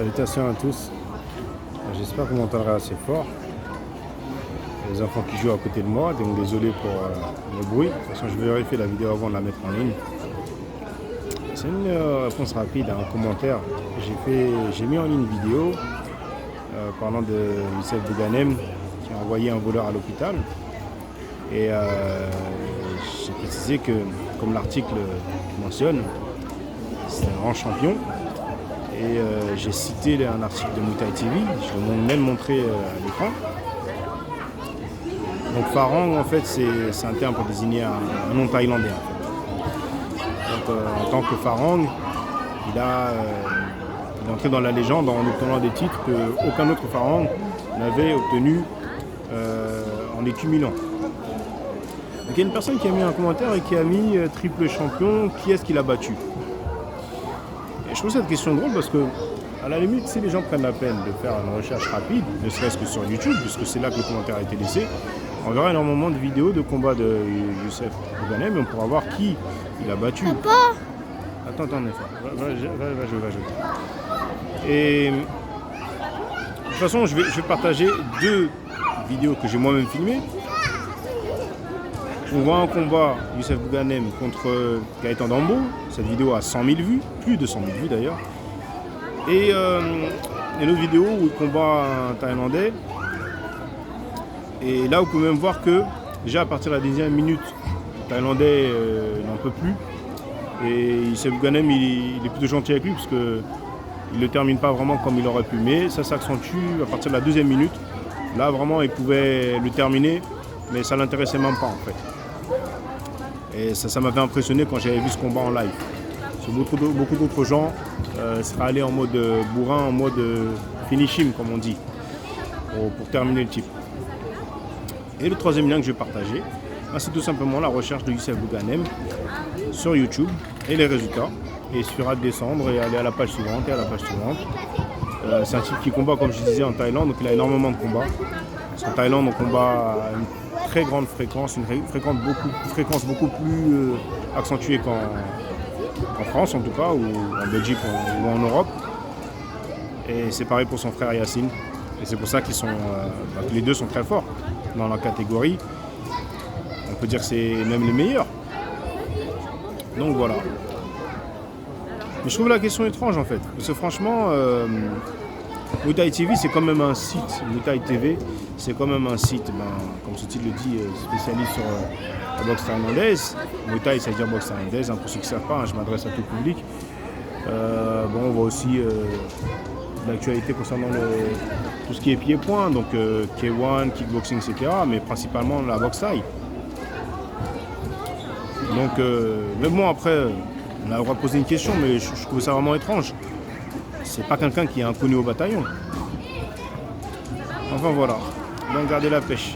Salutations à tous. J'espère que vous m'entendrez assez fort. Il y a des enfants qui jouent à côté de moi, donc désolé pour le bruit. De toute façon, je vais vérifier la vidéo avant de la mettre en ligne. C'est une réponse rapide à un commentaire. J'ai mis en ligne une vidéo parlant de Youssef Bouganem qui a envoyé un voleur à l'hôpital. Et j'ai précisé que, comme l'article mentionne, c'est un grand champion. Et j'ai cité un article de Muay TV, je vais même montrer à l'écran. Donc Farang, en fait, c'est un terme pour désigner un nom thaïlandais. En fait. Donc en tant que Farang, il est entré dans la légende en obtenant des titres qu'aucun autre Farang n'avait obtenu en écumulant. Donc il y a une personne qui a mis un commentaire et qui a mis triple champion, qui est-ce qu'il a battu? Et je trouve cette question drôle parce que, à la limite, si les gens prennent la peine de faire une recherche rapide, ne serait-ce que sur YouTube, puisque c'est là que le commentaire a été laissé, on verra énormément de vidéos de combats de Youssef Bouganem et on pourra voir qui il a battu. Papa! Attends, va jouer. Et de toute façon, je vais partager deux vidéos que j'ai moi-même filmées. On voit un combat Youssef Bouganem contre Gaëtan Dambo. Cette vidéo a 100 000 vues, plus de 100 000 vues d'ailleurs. Et une autre vidéo où il combat un Thaïlandais. Et là, vous pouvez même voir que déjà à partir de la 10e minute, le Thaïlandais n'en peut plus. Et Youssef Bouganem, il est plutôt gentil avec lui parce qu'il ne le termine pas vraiment comme il aurait pu. Mais ça s'accentue à partir de la 2e minute. Là, vraiment, il pouvait le terminer, mais ça ne l'intéressait même pas en fait. Et ça m'avait impressionné quand j'avais vu ce combat en live. Beaucoup d'autres gens seraient allés en mode bourrin, en mode finish him, comme on dit, pour terminer le type. Et le troisième lien que je vais partager, c'est tout simplement la recherche de Youssef Bouganem sur YouTube et les résultats. Et il suffira de descendre et aller à la page suivante et à la page suivante. C'est un type qui combat, comme je disais, en Thaïlande, donc il a énormément de combats. Parce qu'en Thaïlande, on combat à une très grande fréquence, une fréquence beaucoup plus accentuée qu'en France en tout cas, ou en Belgique ou en Europe. Et c'est pareil pour son frère Yacine. Et c'est pour ça qu'ils les deux sont très forts dans la catégorie. On peut dire que c'est même les meilleurs. Donc voilà. Mais je trouve la question étrange en fait. Parce que franchement, Muay TV c'est quand même un site. Muay TV c'est quand même un site, comme ce titre le dit, spécialiste sur la boxe thaïlandaise. Muay Thai, ça veut dire boxe thaïlandaise, pour ceux qui ne savent pas, je m'adresse à tout le public. On voit aussi l'actualité concernant tout ce qui est pied-point, donc K1, kickboxing, etc. Mais principalement la boxe thaï. Donc, mais bon, après, on a le droit de poser une question, mais je trouve ça vraiment étrange. C'est pas quelqu'un qui est inconnu au bataillon. Enfin voilà, donc gardez la pêche.